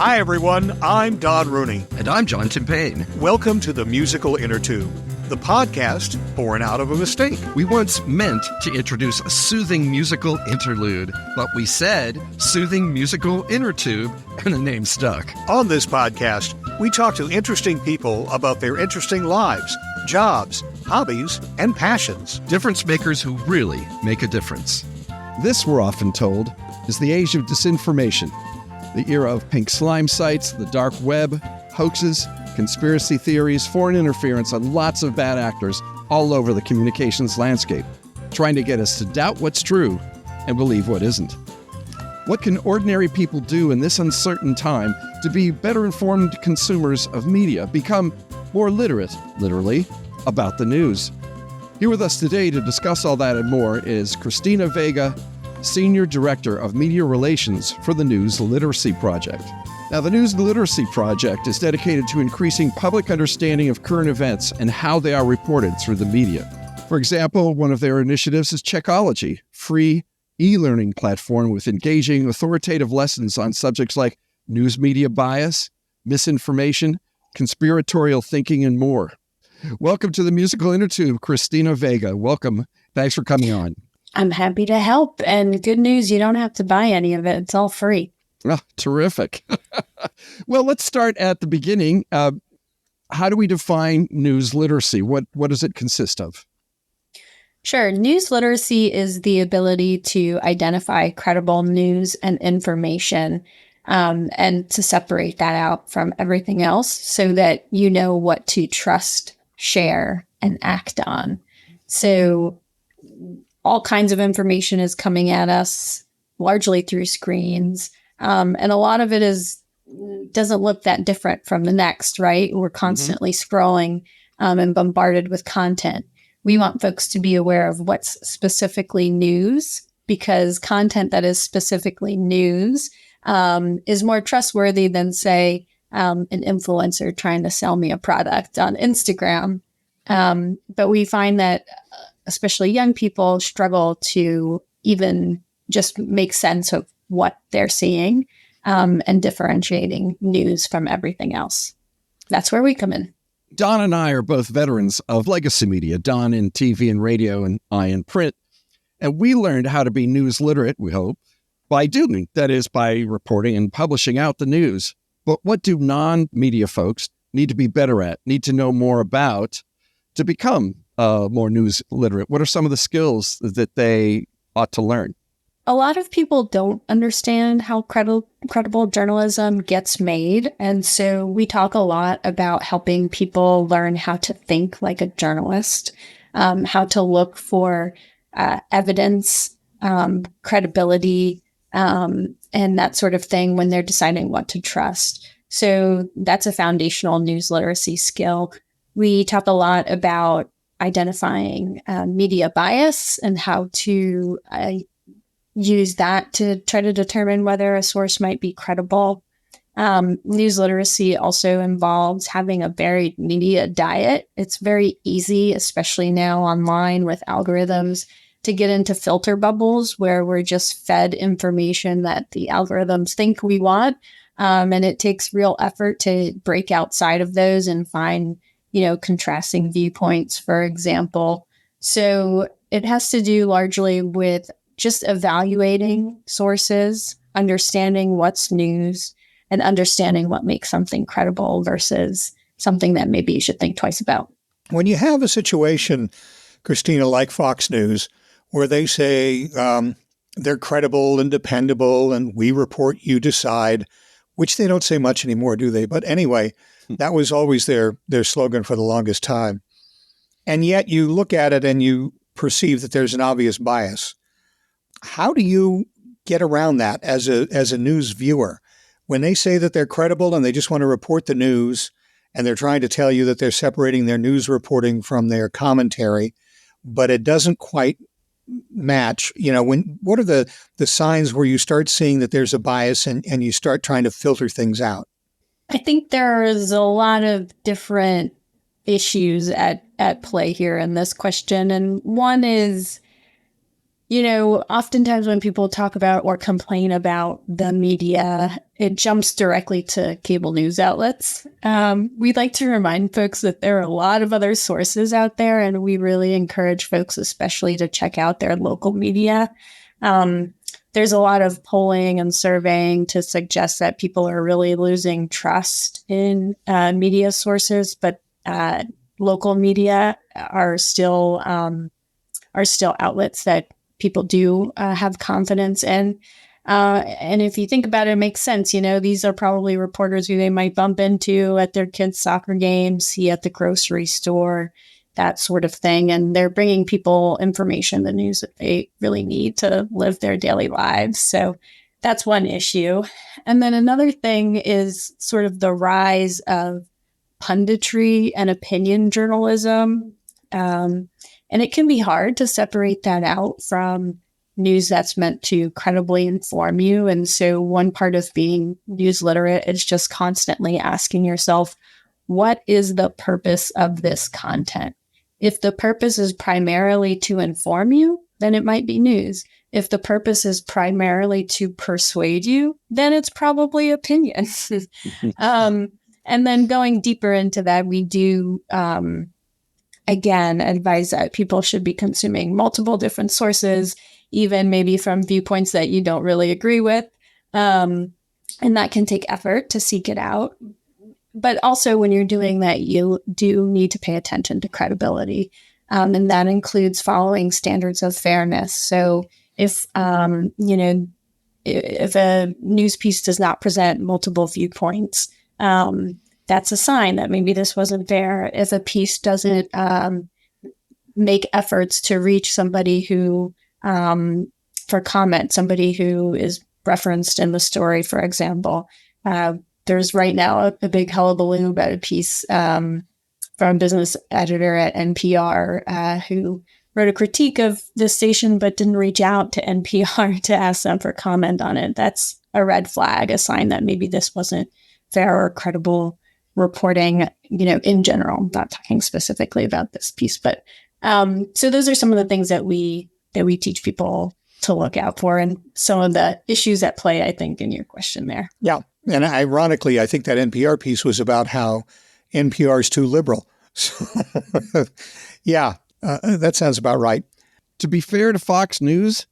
Hi, everyone. I'm Don Rooney. And I'm John Timpane. Welcome to the musical Innertube, the podcast born out of a mistake. We once meant to introduce a soothing musical interlude, but we said soothing musical Innertube, and the name stuck. On this podcast, we talk to interesting people about their interesting lives, jobs, hobbies, and passions. Difference makers who really make a difference. This, we're often told, is the age of disinformation, the era of pink slime sites, the dark web, hoaxes, conspiracy theories, foreign interference, and lots of bad actors all over the communications landscape, trying to get us to doubt what's true and believe what isn't. What can ordinary people do in this uncertain time to be better informed consumers of media, become more literate, literally, about the news? Here with us today to discuss all that and more is Christina Veiga, Senior Director of Media Relations for the News Literacy Project. Now, the News Literacy Project is dedicated to increasing public understanding of current events and how they are reported through the media. For example, one of their initiatives is Checkology, free e-learning platform with engaging, authoritative lessons on subjects like news media bias, misinformation, conspiratorial thinking, and more. Welcome to the Musical Innertube, Christina Veiga. Welcome. Thanks for coming on. I'm happy to help. And good news, you don't have to buy any of it. It's all free. Oh, terrific. Well, let's start at the beginning. How do we define news literacy? What does it consist of? Sure. News literacy is the ability to identify credible news and information and to separate that out from everything else so that you know what to trust, share, and act on. So all kinds of information is coming at us largely through screens. And a lot of it doesn't look that different from the next, right? We're constantly scrolling and bombarded with content. We want folks to be aware of what's specifically news, because content that is specifically news is more trustworthy than, say, an influencer trying to sell me a product on Instagram. But we find that especially young people struggle to even just make sense of what they're seeing and differentiating news from everything else. That's where we come in. Don and I are both veterans of legacy media, Don in TV and radio and I in print. And we learned how to be news literate, we hope, by doing, that is, by reporting and publishing out the news. But what do non-media folks need to be better at, need to know more about to become more news literate? What are some of the skills that they ought to learn? A lot of people don't understand how credible journalism gets made. And so we talk a lot about helping people learn how to think like a journalist, how to look for evidence, credibility, and that sort of thing when they're deciding what to trust. So that's a foundational news literacy skill. We talk a lot about identifying media bias and how to use that to try to determine whether a source might be credible. News literacy also involves having a varied media diet. It's very easy, especially now online with algorithms, to get into filter bubbles where we're just fed information that the algorithms think we want. And it takes real effort to break outside of those and find, contrasting viewpoints, for example. So it has to do largely with just evaluating sources, understanding what's news, and understanding what makes something credible versus something that maybe you should think twice about. When you have a situation, Christina, like Fox News, where they say they're credible and dependable and we report, you decide, which they don't say much anymore, do they? But anyway, that was always their slogan for the longest time. And yet you look at it and you perceive that there's an obvious bias. How do you get around that as a news viewer? When they say that they're credible and they just want to report the news and they're trying to tell you that they're separating their news reporting from their commentary, but it doesn't quite match, what are the signs where you start seeing that there's a bias and you start trying to filter things out? I think there's a lot of different issues at play here in this question. And one is, Oftentimes when people talk about or complain about the media, it jumps directly to cable news outlets. We'd like to remind folks that there are a lot of other sources out there, and we really encourage folks especially to check out their local media. There's a lot of polling and surveying to suggest that people are really losing trust in media sources, but local media are still outlets that people do have confidence in. And if you think about it, it makes sense. These are probably reporters who they might bump into at their kids' soccer games, see at the grocery store, that sort of thing. And they're bringing people information, the news that they really need to live their daily lives. So that's one issue. And then another thing is sort of the rise of punditry and opinion journalism. And it can be hard to separate that out from news that's meant to credibly inform you. And so one part of being news literate is just constantly asking yourself, what is the purpose of this content? If the purpose is primarily to inform you, then it might be news. If the purpose is primarily to persuade you, then it's probably opinion. And then going deeper into that, we do again, advise that people should be consuming multiple different sources, even maybe from viewpoints that you don't really agree with. And that can take effort to seek it out. But also when you're doing that, you do need to pay attention to credibility. And that includes following standards of fairness. So if a news piece does not present multiple viewpoints, that's a sign that maybe this wasn't fair. If a piece doesn't make efforts to reach somebody who, for comment, somebody who is referenced in the story, for example, there's right now a big hullabaloo about a piece from a business editor at NPR who wrote a critique of the station but didn't reach out to NPR to ask them for comment on it. That's a red flag, a sign that maybe this wasn't fair or credible reporting, in general. I'm not talking specifically about this piece, but so those are some of the things that we teach people to look out for, and some of the issues at play, I think, in your question there. Yeah. And ironically, I think that NPR piece was about how NPR is too liberal. So, yeah, that sounds about right. To be fair to Fox News,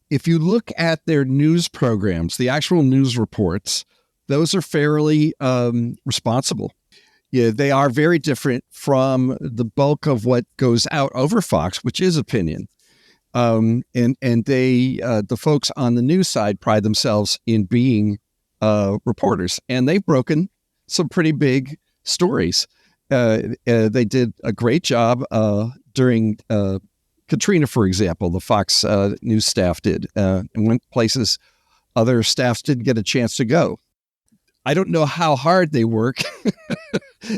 if you look at their news programs, the actual news reports, those are fairly responsible. Yeah, they are very different from the bulk of what goes out over Fox, which is opinion. And they, the folks on the news side, pride themselves in being reporters, and they've broken some pretty big stories. They did a great job during Katrina, for example. The Fox News staff did, and went places other staffs didn't get a chance to go. I don't know how hard they work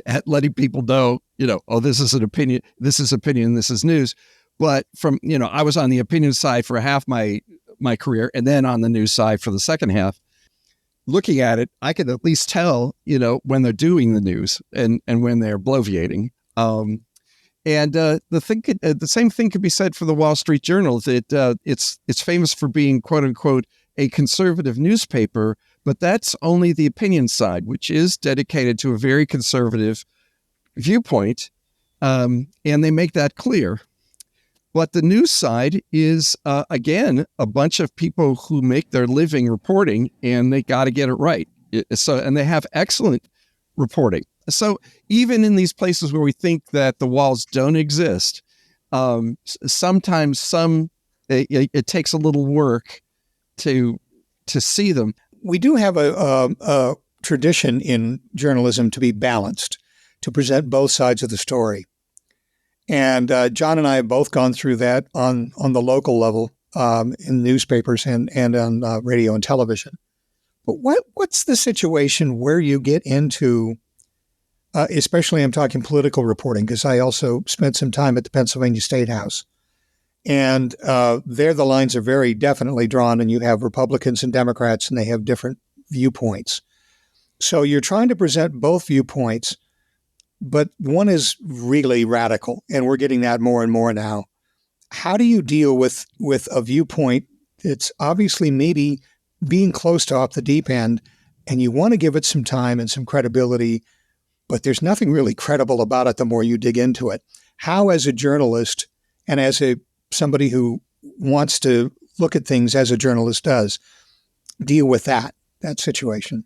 at letting people know, this is an opinion, this is opinion, this is news. But from, I was on the opinion side for half my career, and then on the news side for the second half. Looking at it, I could at least tell, when they're doing the news and when they're bloviating. And the same thing could be said for the Wall Street Journal. It's famous for being, quote unquote, a conservative newspaper, but that's only the opinion side, which is dedicated to a very conservative viewpoint. And they make that clear. But the news side is, again, a bunch of people who make their living reporting, and they got to get it right. And they have excellent reporting. So even in these places where we think that the walls don't exist, sometimes it takes a little work to see them. We do have a tradition in journalism to be balanced, to present both sides of the story. And John and I have both gone through that on the local level in newspapers and on radio and television. But what's the situation where you get into, especially I'm talking political reporting, because I also spent some time at the Pennsylvania State House. And there the lines are very definitely drawn, and you have Republicans and Democrats, and they have different viewpoints. So you're trying to present both viewpoints, but one is really radical, and we're getting that more and more now. how do you deal with a viewpoint that's obviously maybe being close to off the deep end, and you want to give it some time and some credibility, but there's nothing really credible about it the more you dig into it? How, as a journalist and as somebody who wants to look at things as a journalist does, deal with that situation?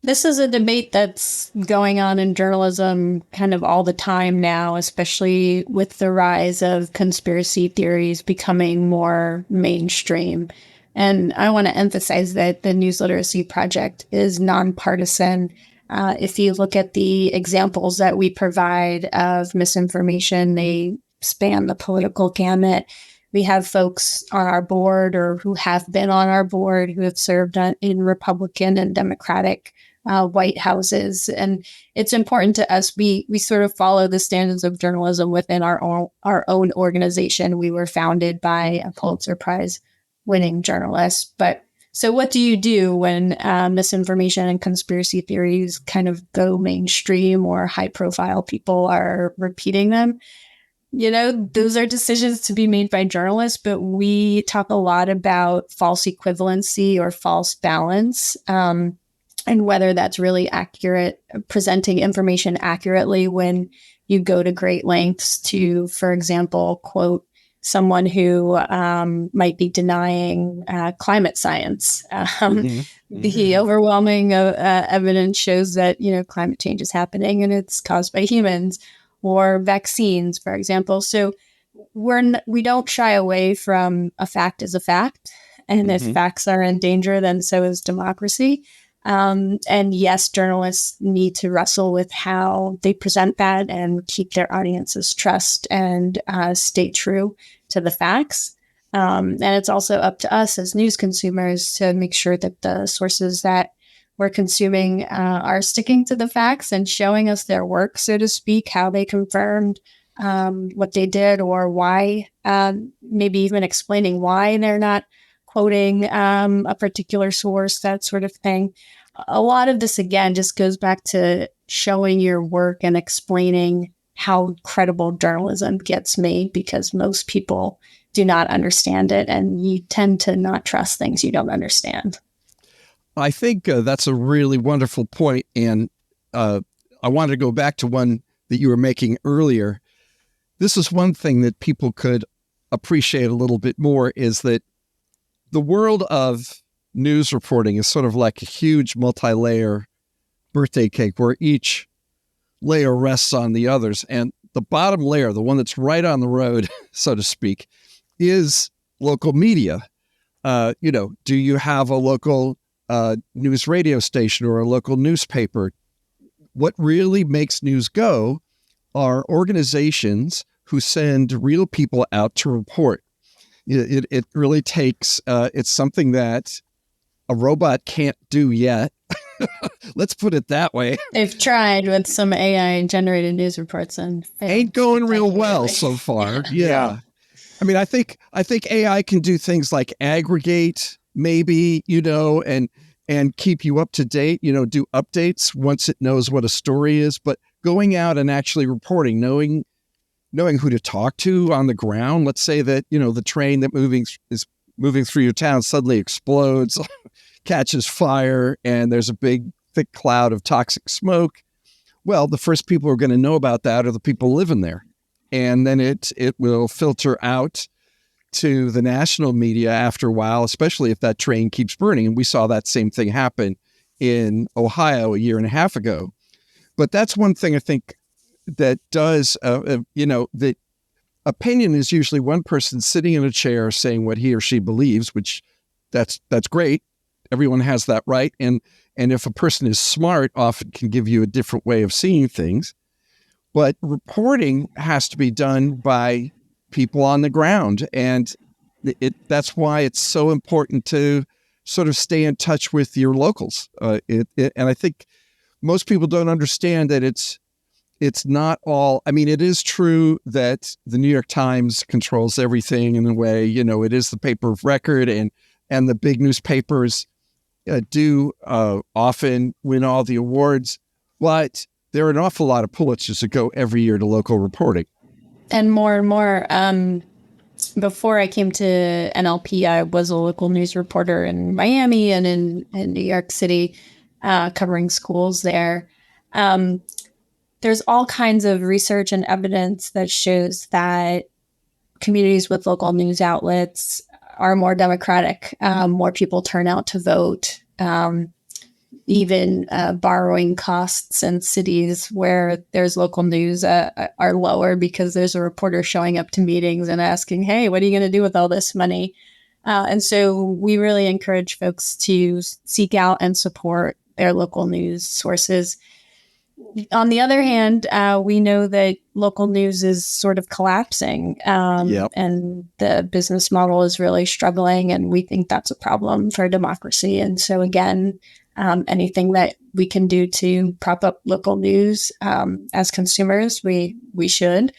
This is a debate that's going on in journalism kind of all the time now, especially with the rise of conspiracy theories becoming more mainstream. And I want to emphasize that the News Literacy Project is nonpartisan. If you look at the examples that we provide of misinformation, they span the political gamut. We have folks on our board or who have been on our board who have served in Republican and Democratic White Houses. And it's important to us. We sort of follow the standards of journalism within our own organization. We were founded by a Pulitzer Prize winning journalist. But so what do you do when misinformation and conspiracy theories kind of go mainstream or high profile people are repeating them? You know, those are decisions to be made by journalists, but we talk a lot about false equivalency or false balance, and whether that's really accurate, presenting information accurately when you go to great lengths to, for example, quote someone who might be denying climate science. The overwhelming evidence shows that, climate change is happening and it's caused by humans, or vaccines, for example. So we don't shy away from a fact as a fact. And if facts are in danger, then so is democracy. And yes, journalists need to wrestle with how they present that and keep their audience's trust and stay true to the facts. And it's also up to us as news consumers to make sure that the sources that we're consuming are sticking to the facts and showing us their work, so to speak, how they confirmed what they did, or why, maybe even explaining why they're not quoting a particular source, that sort of thing. A lot of this, again, just goes back to showing your work and explaining how credible journalism gets made, because most people do not understand it, and you tend to not trust things you don't understand. I think that's a really wonderful point. And I wanted to go back to one that you were making earlier. This is one thing that people could appreciate a little bit more, is that the world of news reporting is sort of like a huge multi-layer birthday cake where each layer rests on the others. And the bottom layer, the one that's right on the road, so to speak, is local media. Do you have a local news radio station or a local newspaper? What really makes news go are organizations who send real people out to report. It really takes, it's something that a robot can't do yet. Let's put it that way. They've tried with some AI-generated news reports and ain't going real well so far. Yeah. I mean, I think AI can do things like aggregate, maybe, and keep you up to date, do updates once it knows what a story is. But going out and actually reporting, knowing who to talk to on the ground. Let's say that, the train that is moving through your town suddenly explodes, catches fire, and there's a big, thick cloud of toxic smoke. Well, the first people who are going to know about that are the people living there. And then it will filter out to the national media after a while, especially if that train keeps burning. And we saw that same thing happen in Ohio a year and a half ago. But that's one thing I think that does, that opinion is usually one person sitting in a chair saying what he or she believes, which that's great. Everyone has that right. And if a person is smart, often can give you a different way of seeing things. But reporting has to be done by people on the ground. And that's why it's so important to sort of stay in touch with your locals. And I think most people don't understand that it's not all, I mean, it is true that the New York Times controls everything in a way, it is the paper of record, and the big newspapers do often win all the awards, but there are an awful lot of Pulitzers that go every year to local reporting. And more, before I came to NLP, I was a local news reporter in Miami and in New York City, covering schools there. There's all kinds of research and evidence that shows that communities with local news outlets are more democratic. More people turn out to vote. Even borrowing costs in cities where there's local news are lower because there's a reporter showing up to meetings and asking, hey, what are you going to do with all this money? And so we really encourage folks to seek out and support their local news sources. On the other hand, we know that local news is sort of collapsing, and the business model is really struggling, and we think that's a problem for democracy. And so again, anything that we can do to prop up local news as consumers, we should.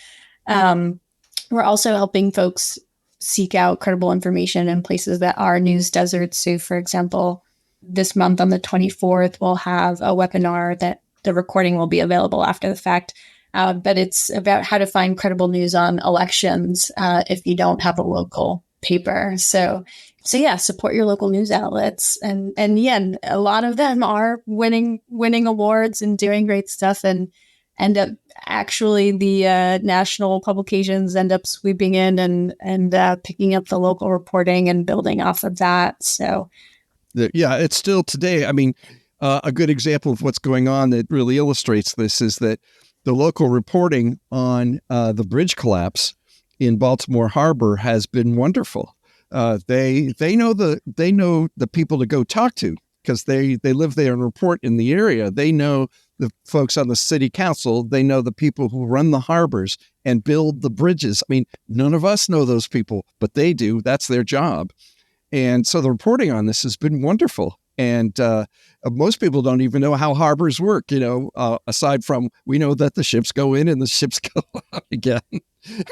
We're also helping folks seek out credible information in places that are news deserts. So, for example, this month on the 24th, we'll have a webinar that the recording will be available after the fact. But it's about how to find credible news on elections if you don't have a local paper. So yeah, support your local news outlets. And yeah, a lot of them are winning awards and doing great stuff, and end up actually the national publications end up sweeping in and picking up the local reporting and building off of that. So yeah, it's still today. I mean, a good example of what's going on that really illustrates this is that the local reporting on the bridge collapse in Baltimore Harbor has been wonderful. They know the people to go talk to because they live there and report in the area. They know the folks on the city council. They know the people who run the harbors and build the bridges. I mean, none of us know those people, but they do. That's their job. And so the reporting on this has been wonderful. And most people don't even know how harbors work, aside from we know that the ships go in and the ships go out again.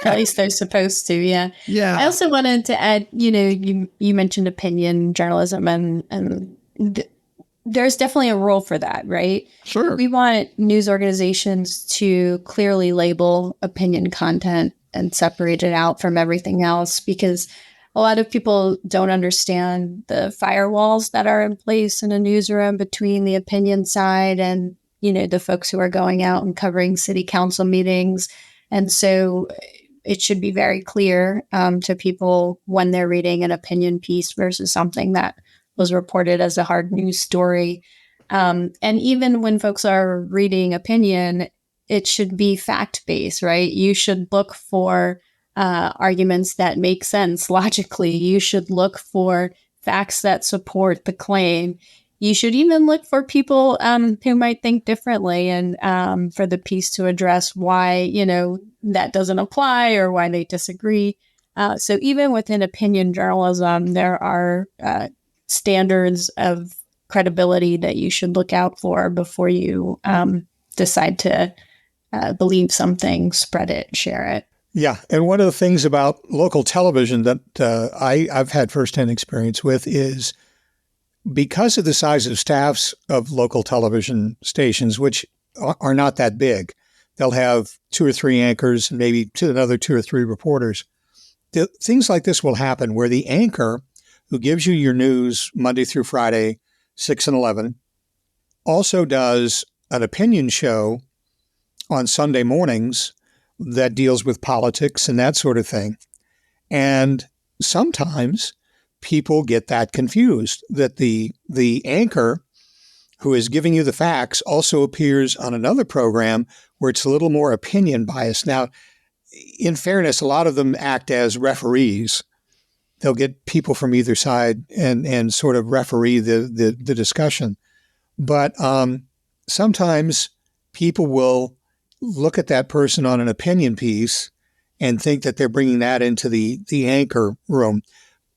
At least they're supposed to, yeah. Yeah. I also wanted to add, you mentioned opinion journalism, and there's definitely a role for that, right? Sure. We want news organizations to clearly label opinion content and separate it out from everything else, because a lot of people don't understand the firewalls that are in place in a newsroom between the opinion side and, the folks who are going out and covering city council meetings. And so it should be very clear to people when they're reading an opinion piece versus something that was reported as a hard news story. And even when folks are reading opinion, it should be fact-based, right? You should look for arguments that make sense logically. You should look for facts that support the claim. You should even look for people who might think differently, and for the piece to address why, that doesn't apply or why they disagree. So even within opinion journalism, there are standards of credibility that you should look out for before you decide to believe something, spread it, share it. Yeah. And one of the things about local television that I've had firsthand experience with is because of the size of staffs of local television stations, which are not that big, they'll have 2 or 3 anchors and maybe another 2 or 3 reporters. Things like this will happen where the anchor who gives you your news Monday through Friday, 6 and 11, also does an opinion show on Sunday mornings that deals with politics and that sort of thing. And sometimes people get that confused, that the anchor who is giving you the facts also appears on another program where it's a little more opinion biased. Now, in fairness, a lot of them act as referees. They'll get people from either side and sort of referee the discussion. But sometimes people will look at that person on an opinion piece and think that they're bringing that into the anchor room,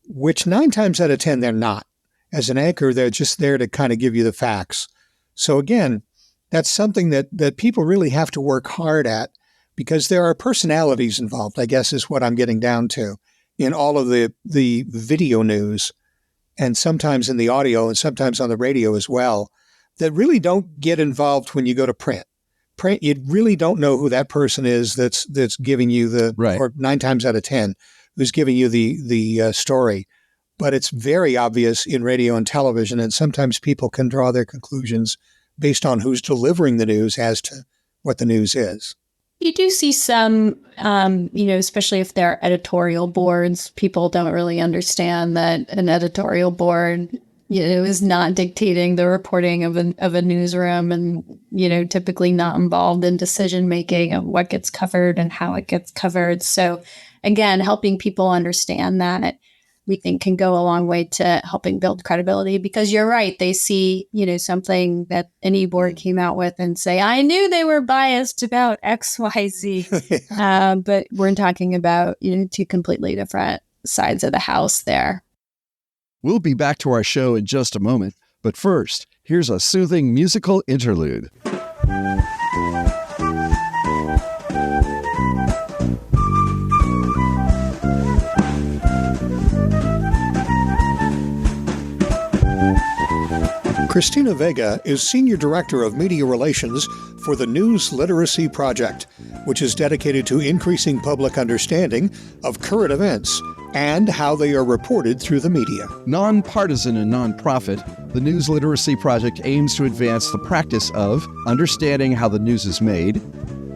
which 9 times out of 10, they're not. As an anchor, they're just there to kind of give you the facts. So again, that's something that people really have to work hard at, because there are personalities involved, I guess is what I'm getting down to, in all of the video news, and sometimes in the audio and sometimes on the radio as well, that really don't get involved when you go to print. You really don't know who that person is that's giving you right. Or 9 times out of 10, who's giving you the story. But it's very obvious in radio and television, and sometimes people can draw their conclusions based on who's delivering the news as to what the news is. You do see some, especially if they're editorial boards, people don't really understand that an editorial board, is not dictating the reporting of a newsroom and, typically not involved in decision making of what gets covered and how it gets covered. So again, helping people understand that we think can go a long way to helping build credibility, because you're right. They see, something that any board came out with and say, I knew they were biased about X, Y, Z. But we're talking about, two completely different sides of the house there. We'll be back to our show in just a moment. But first, here's a soothing musical interlude. Christina Veiga is Senior Director of Media Relations for the News Literacy Project, which is dedicated to increasing public understanding of current events and how they are reported through the media. Nonpartisan and nonprofit, the News Literacy Project aims to advance the practice of understanding how the news is made,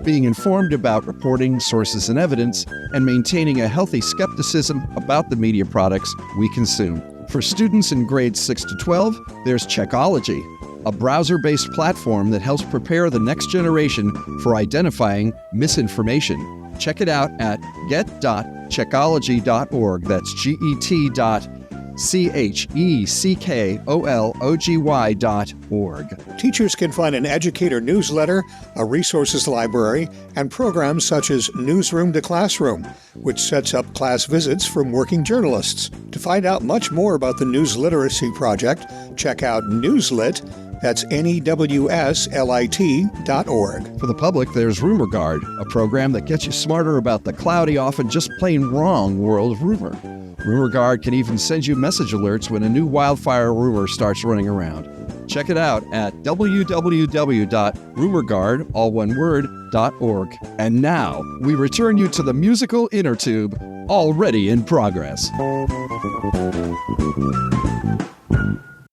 being informed about reporting, sources, and evidence, and maintaining a healthy skepticism about the media products we consume. For students in grades 6 to 12, there's Checkology, a browser-based platform that helps prepare the next generation for identifying misinformation. Check it out at get.checkology.org. That's get.checkology.org. Teachers can find an educator newsletter, a resources library, and programs such as Newsroom to Classroom, which sets up class visits from working journalists. To find out much more about the News Literacy Project, check out Newslit. That's NEWSLIT.org. For the public, there's Rumor Guard, a program that gets you smarter about the cloudy, often just plain wrong world of rumor. Rumor Guard can even send you message alerts when a new wildfire rumor starts running around. Check it out at www.rumorguard, all one word, .org. And now, we return you to the musical Innertube, already in progress.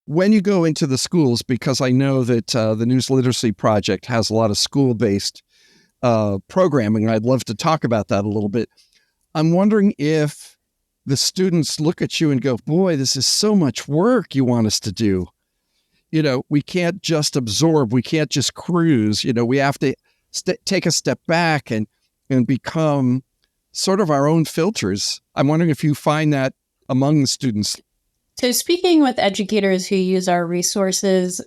When you go into the schools, because I know that the News Literacy Project has a lot of school-based programming, and I'd love to talk about that a little bit. I'm wondering if the students look at you and go, boy, this is so much work you want us to do. We can't just absorb. We can't just cruise. We have to take a step back and become sort of our own filters. I'm wondering if you find that among the students. So speaking with educators who use our resources,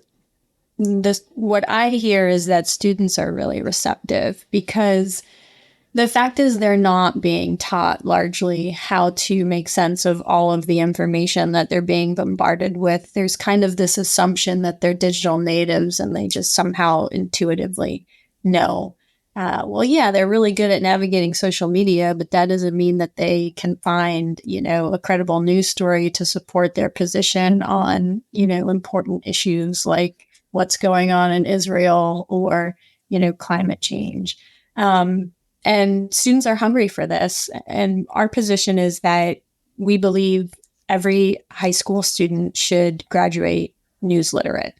what I hear is that students are really receptive, because the fact is they're not being taught largely how to make sense of all of the information that they're being bombarded with. There's kind of this assumption that they're digital natives and they just somehow intuitively know. They're really good at navigating social media, but that doesn't mean that they can find, a credible news story to support their position on, important issues like what's going on in Israel or, climate change. And students are hungry for this. And our position is that we believe every high school student should graduate news literate.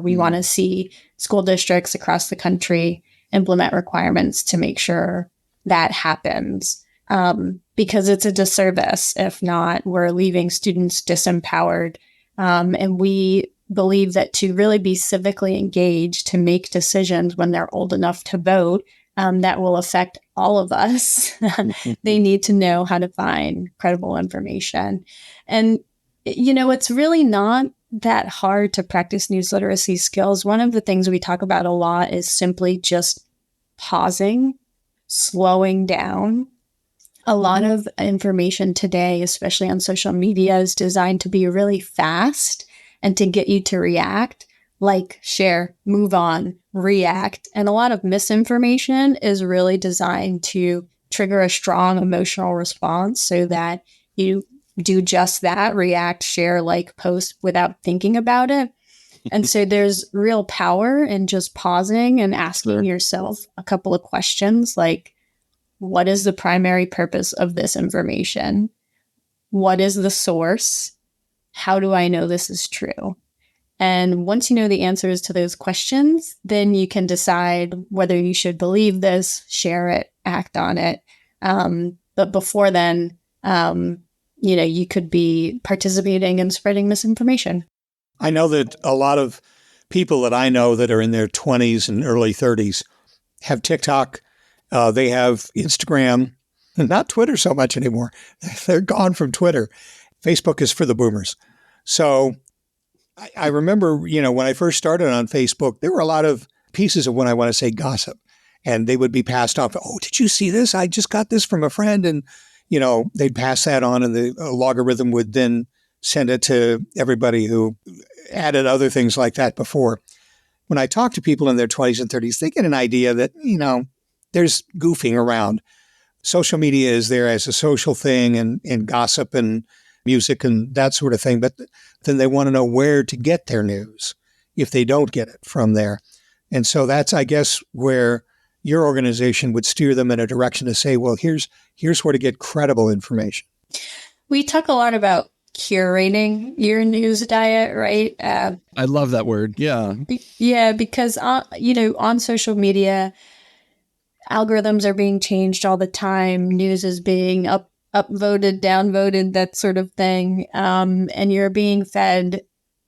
We want to see school districts across the country implement requirements to make sure that happens, because it's a disservice. If not, we're leaving students disempowered. And we believe that to really be civically engaged, to make decisions when they're old enough to vote, that will affect all of us. They need to know how to find credible information. And, it's really not that hard to practice news literacy skills. One of the things we talk about a lot is simply just pausing, slowing down. A lot of information today, especially on social media, is designed to be really fast and to get you to react. Like, share, move on, react. And a lot of misinformation is really designed to trigger a strong emotional response so that you do just that, react, share, like, post without thinking about it. And so there's real power in just pausing and asking yourself a couple of questions like, what is the primary purpose of this information? What is the source? How do I know this is true? And once you know the answers to those questions, then you can decide whether you should believe this, share it, act on it. But before then, you could be participating in spreading misinformation. I know that a lot of people that I know that are in their 20s and early 30s have TikTok. They have Instagram, not Twitter so much anymore. They're gone from Twitter. Facebook is for the boomers. So I remember, when I first started on Facebook, there were a lot of pieces of what I want to say gossip, and they would be passed off. Oh, did you see this? I just got this from a friend. And, they'd pass that on, and the logarithm would then send it to everybody who added other things like that before. When I talk to people in their 20s and 30s, they get an idea that, there's goofing around. Social media is there as a social thing and gossip and music and that sort of thing. But then they want to know where to get their news if they don't get it from there. And so that's, I guess, where your organization would steer them in a direction to say, well, here's where to get credible information. We talk a lot about curating your news diet, right? I love that word. Yeah. Because, on social media, algorithms are being changed all the time. News is being upvoted, downvoted, that sort of thing. And you're being fed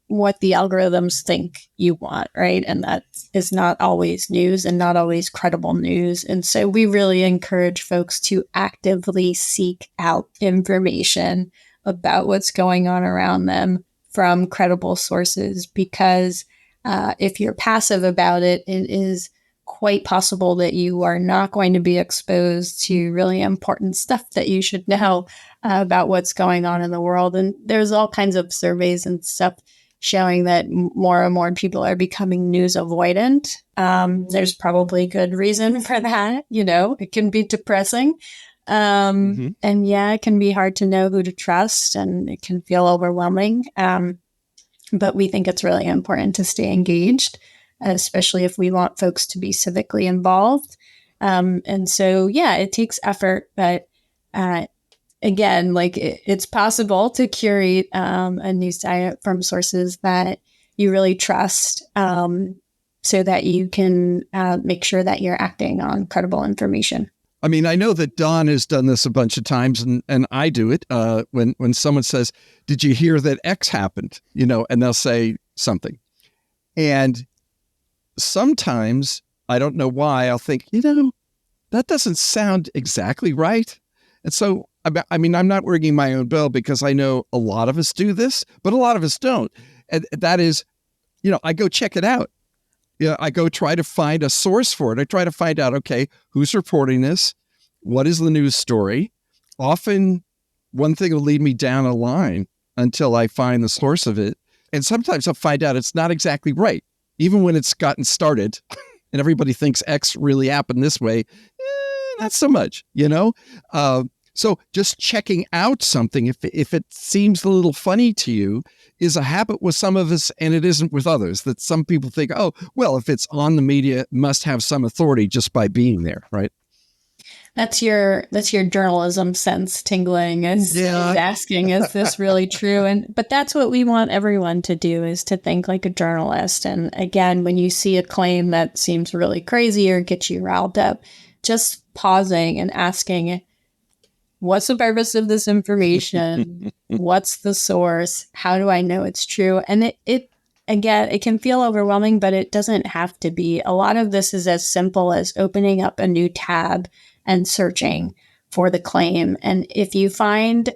what the algorithms think you want, right? And that is not always news and not always credible news. And so we really encourage folks to actively seek out information about what's going on around them from credible sources, because if you're passive about it, it is quite possible that you are not going to be exposed to really important stuff that you should know about what's going on in the world. And there's all kinds of surveys and stuff showing that more and more people are becoming news avoidant. There's probably good reason for that. It can be depressing. And it can be hard to know who to trust, and it can feel overwhelming. But we think it's really important to stay engaged, especially if we want folks to be civically involved. And so, it takes effort, but again, it's possible to curate a news diet from sources that you really trust, so that you can make sure that you're acting on credible information. I mean, I know that Don has done this a bunch of times, and I do it when someone says, "Did you hear that X happened?" And they'll say something. And sometimes, I don't know why, I'll think, that doesn't sound exactly right. And so, I mean, I'm not ringing my own bell, because I know a lot of us do this, but a lot of us don't. And that is, I go check it out. I go try to find a source for it. I try to find out, okay, who's reporting this? What is the news story? Often one thing will lead me down a line until I find the source of it. And sometimes I'll find out it's not exactly right. Even when it's gotten started and everybody thinks X really happened this way, not so much, So just checking out something, if it seems a little funny to you, is a habit with some of us, and it isn't with others. That some people think, oh, well, if it's on the media, it must have some authority just by being there, right? That's your journalism sense tingling, is asking, is this really true? But that's what we want everyone to do, is to think like a journalist. And again, when you see a claim that seems really crazy or gets you riled up, just pausing and asking, what's the purpose of this information? What's the source? How do I know it's true? And it can feel overwhelming, but it doesn't have to be. A lot of this is as simple as opening up a new tab and searching for the claim. And if you find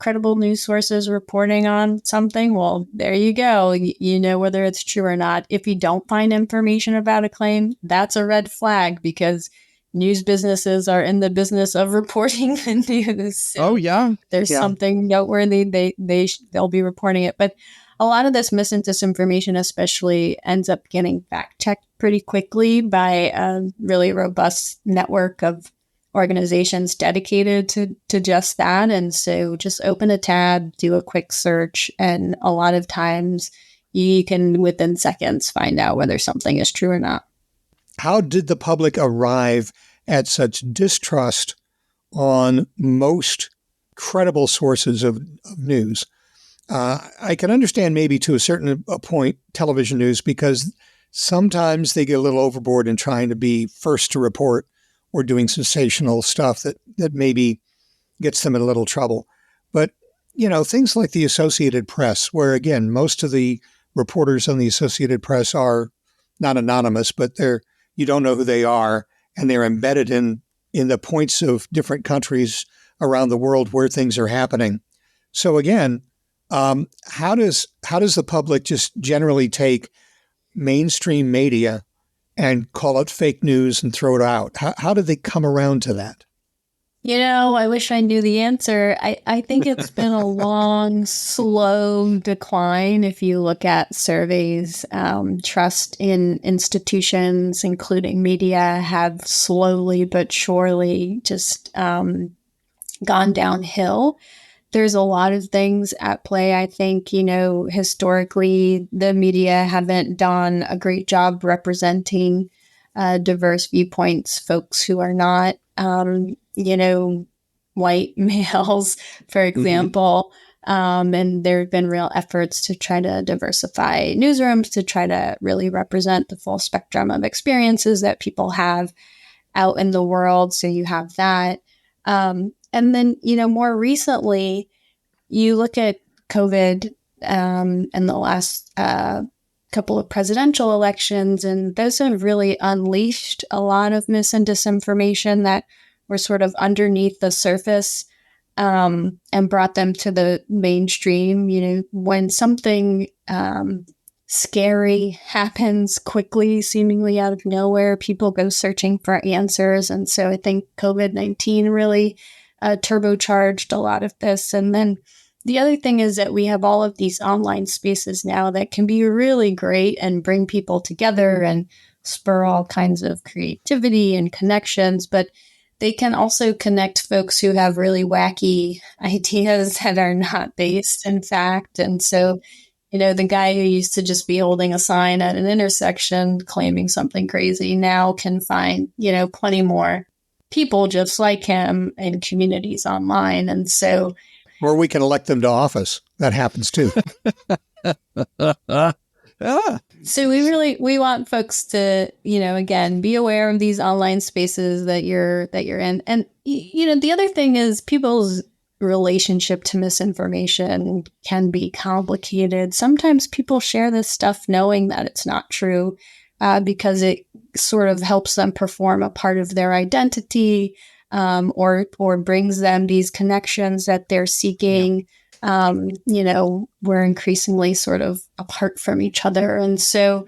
credible news sources reporting on something, well, there you go. You know whether it's true or not. If you don't find information about a claim, that's a red flag, because news businesses are in the business of reporting the news. So there's something noteworthy, they'll be reporting it. But a lot of this mis and disinformation especially ends up getting fact-checked pretty quickly by a really robust network of organizations dedicated to just that. And so just open a tab, do a quick search, and a lot of times you can, within seconds, find out whether something is true or not. How did the public arrive at such distrust on most credible sources of news. I can understand maybe to a certain point television news, because sometimes they get a little overboard in trying to be first to report or doing sensational stuff that maybe gets them in a little trouble. But, things like the Associated Press, where, again, most of the reporters on the Associated Press are not anonymous, but you don't know who they are, and they're embedded in the points of different countries around the world where things are happening. So again, how does the public just generally take mainstream media and call it fake news and throw it out? How do they come around to that? I wish I knew the answer. I think it's been a long, slow decline. If you look at surveys, trust in institutions, including media, have slowly but surely just gone downhill. There's a lot of things at play. I think, historically, the media haven't done a great job representing diverse viewpoints, folks who are not, white males, for example. And there have been real efforts to try to diversify newsrooms, to try to really represent the full spectrum of experiences that people have out in the world. So you have that. And then, more recently, you look at COVID and the last couple of presidential elections, and those have really unleashed a lot of mis and disinformation that were sort of underneath the surface and brought them to the mainstream. When something scary happens quickly, seemingly out of nowhere, people go searching for answers. And so I think COVID-19 really turbocharged a lot of this. And then the other thing is that we have all of these online spaces now that can be really great and bring people together and spur all kinds of creativity and connections, but they can also connect folks who have really wacky ideas that are not based in fact. And so, the guy who used to just be holding a sign at an intersection claiming something crazy now can find, plenty more people just like him in communities online. And so, or we can elect them to office. That happens too. So we want folks to, again, be aware of these online spaces that you're in. And, the other thing is people's relationship to misinformation can be complicated. Sometimes people share this stuff knowing that it's not true because it sort of helps them perform a part of their identity or brings them these connections that they're seeking. We're increasingly sort of apart from each other. And so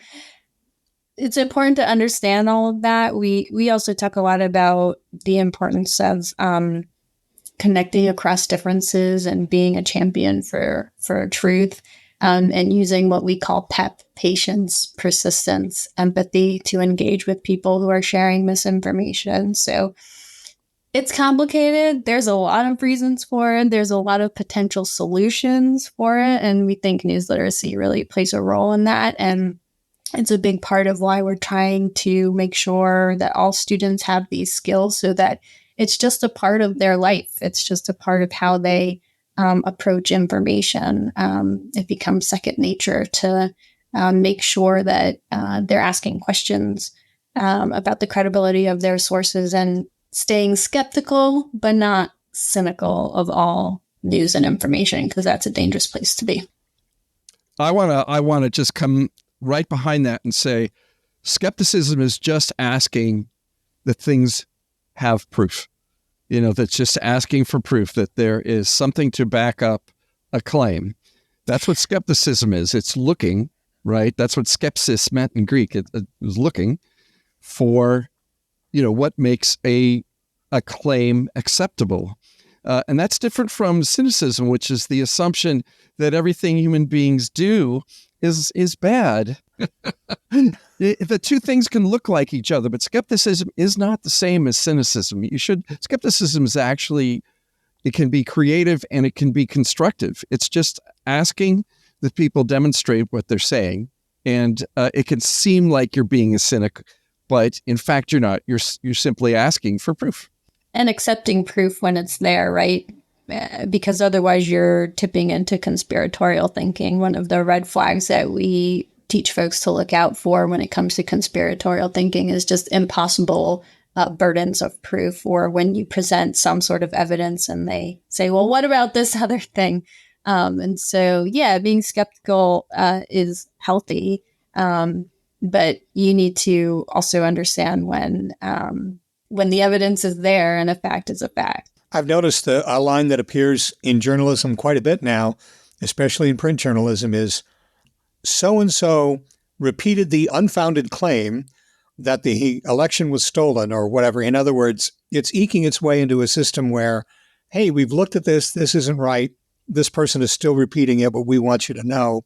it's important to understand all of that. We also talk a lot about the importance of connecting across differences and being a champion for truth, and using what we call PEP, patience, persistence, empathy, to engage with people who are sharing misinformation. So it's complicated. There's a lot of reasons for it. There's a lot of potential solutions for it. And we think news literacy really plays a role in that. And it's a big part of why we're trying to make sure that all students have these skills so that it's just a part of their life. It's just a part of how they approach information. It becomes second nature to make sure that they're asking questions about the credibility of their sources and staying skeptical, but not cynical of all news and information, because that's a dangerous place to be. I want to just come right behind that and say, skepticism is just asking that things have proof. That's just asking for proof that there is something to back up a claim. That's what skepticism is. It's looking, right? That's what skepsis meant in Greek. It was looking for, what makes a claim acceptable. And that's different from cynicism, which is the assumption that everything human beings do is bad. The two things can look like each other, but skepticism is not the same as cynicism. Skepticism is actually, it can be creative and it can be constructive. It's just asking that people demonstrate what they're saying. And it can seem like you're being a cynic but in fact, you're not. You're simply asking for proof. And accepting proof when it's there, right? Because otherwise you're tipping into conspiratorial thinking. One of the red flags that we teach folks to look out for when it comes to conspiratorial thinking is just impossible burdens of proof, or when you present some sort of evidence and they say, well, what about this other thing? And so, yeah, being skeptical is healthy, but you need to also understand when the evidence is there and a fact is a fact. I've noticed a line that appears in journalism quite a bit now, especially in print journalism, is so-and-so repeated the unfounded claim that the election was stolen or whatever. In other words, it's eking its way into a system where, hey, we've looked at this isn't right. This person is still repeating it, but we want you to know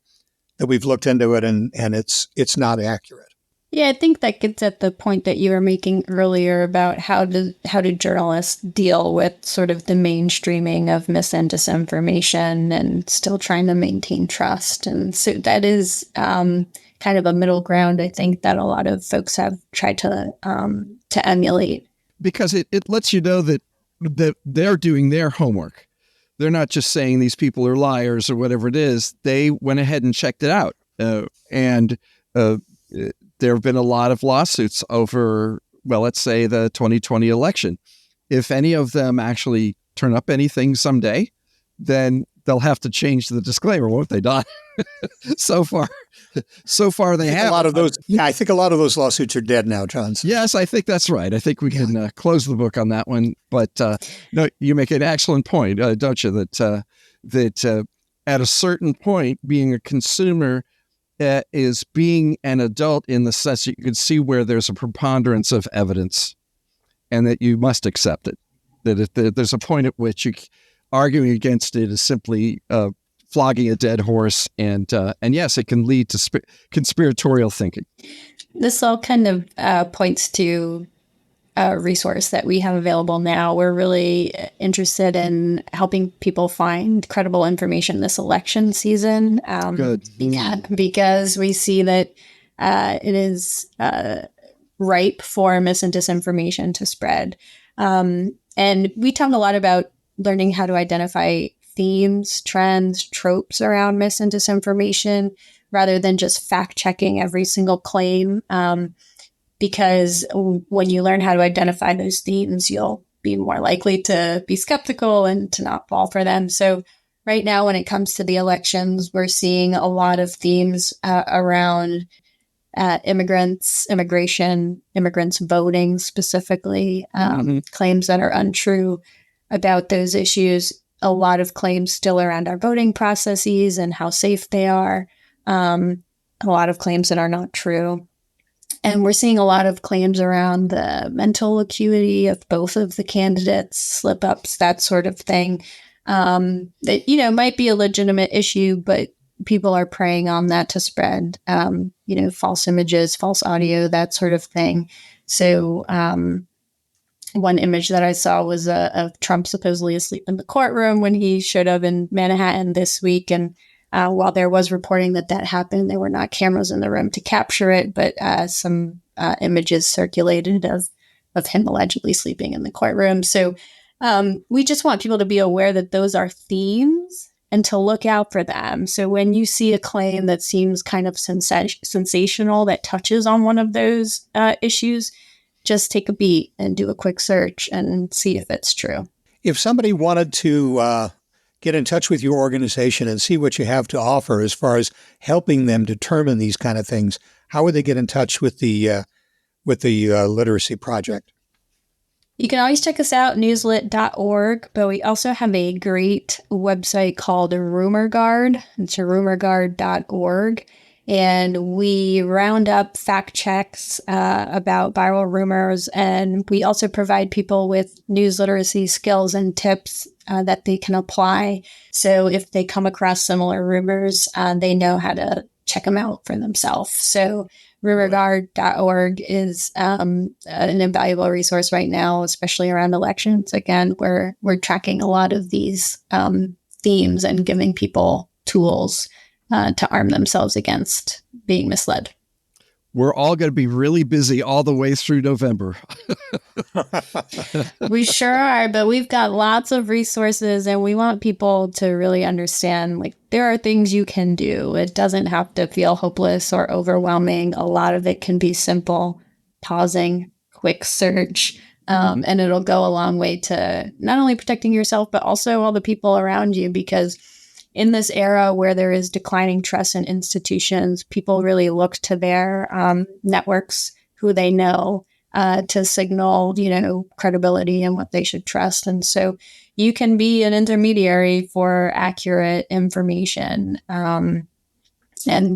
that we've looked into it and it's not accurate. Yeah, I think that gets at the point that you were making earlier about how do journalists deal with sort of the mainstreaming of mis and disinformation and still trying to maintain trust. And so that is kind of a middle ground, I think, that a lot of folks have tried to emulate. Because it lets you know that they're doing their homework. They're not just saying these people are liars or whatever it is. They went ahead and checked it out. And there have been a lot of lawsuits over, well, let's say the 2020 election. If any of them actually turn up anything someday, then they'll have to change the disclaimer, won't they, Don? So far they have. A lot of those. Yeah, I think a lot of those lawsuits are dead now, John. Yes, I think that's right. I think we can close the book on that one. But no, you make an excellent point, don't you? That at a certain point, being a consumer is being an adult in the sense that you can see where there's a preponderance of evidence, and that you must accept it. That there's a point at which arguing against it is simply flogging a dead horse, and yes, it can lead to conspiratorial thinking. This all kind of points to a resource that we have available now. We're really interested in helping people find credible information this election season. Good. Because we see that it is ripe for mis and disinformation to spread. And we talk a lot about learning how to identify themes, trends, tropes around mis and disinformation, rather than just fact-checking every single claim. Because when you learn how to identify those themes, you'll be more likely to be skeptical and to not fall for them. So right now, when it comes to the elections, we're seeing a lot of themes around immigration, immigrants voting specifically, claims that are untrue about those issues. A lot of claims still around our voting processes and how safe they are. A lot of claims that are not true. And we're seeing a lot of claims around the mental acuity of both of the candidates, slip-ups, that sort of thing. That, might be a legitimate issue, but people are preying on that to spread, false images, false audio, that sort of thing. So one image that I saw was of Trump supposedly asleep in the courtroom when he showed up in Manhattan this week. And while there was reporting that happened, there were not cameras in the room to capture it, but some images circulated of him allegedly sleeping in the courtroom. So we just want people to be aware that those are themes and to look out for them. So when you see a claim that seems kind of sensational that touches on one of those issues, just take a beat and do a quick search and see if it's true. If somebody wanted to get in touch with your organization and see what you have to offer as far as helping them determine these kind of things, how would they get in touch with the Literacy Project? You can always check us out, newslit.org, but we also have a great website called RumorGuard. It's rumorguard.org. And we round up fact checks about viral rumors. And we also provide people with news literacy skills and tips that they can apply. So if they come across similar rumors, they know how to check them out for themselves. So rumorguard.org is an invaluable resource right now, especially around elections. Again, we're tracking a lot of these themes and giving people tools to arm themselves against being misled. we're all going to be really busy all the way through November. We sure are, but we've got lots of resources and we want people to really understand, like, there are things you can do. It doesn't have to feel hopeless or overwhelming. A lot of it can be simple, pausing, quick search, and it'll go a long way to not only protecting yourself, but also all the people around you, because in this era where there is declining trust in institutions, people really look to their networks, who they know, to signal, credibility and what they should trust. And so you can be an intermediary for accurate information. And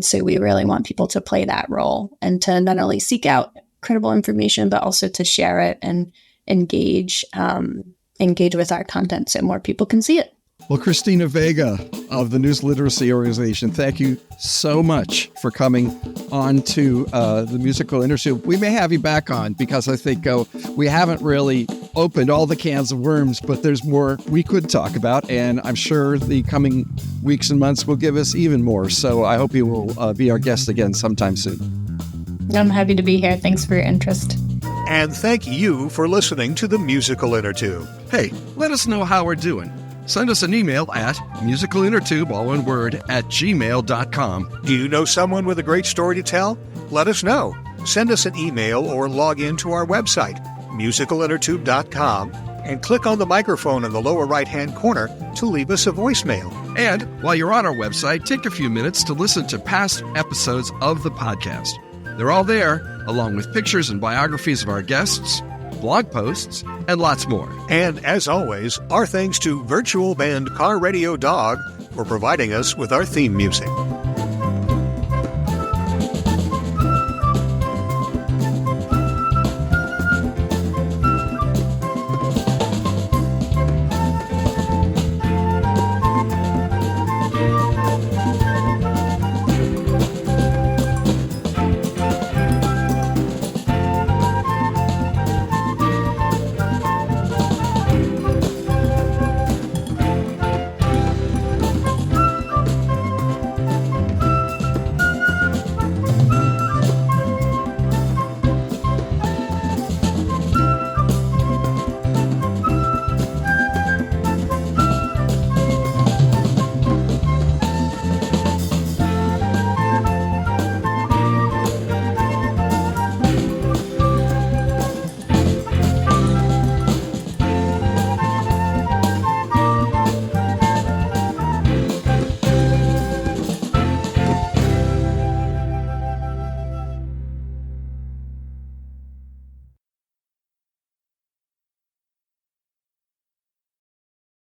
so we really want people to play that role and to not only seek out credible information, but also to share it and engage with our content so more people can see it. Well, Christina Veiga of the News Literacy Organization, thank you so much for coming on to the Musical Innertube. We may have you back on because I think we haven't really opened all the cans of worms, but there's more we could talk about, and I'm sure the coming weeks and months will give us even more. So I hope you will be our guest again sometime soon. I'm happy to be here. Thanks for your interest. And thank you for listening to the Musical Innertube. Hey, let us know how we're doing. Send us an email at musicalinnertube, all one word, @gmail.com. Do you know someone with a great story to tell? Let us know. Send us an email or log in to our website, musicalinnertube.com, and click on the microphone in the lower right-hand corner to leave us a voicemail. And while you're on our website, take a few minutes to listen to past episodes of the podcast. They're all there, along with pictures and biographies of our guests, blog posts, and lots more. And as always, our thanks to virtual band Car Radio Dog for providing us with our theme music.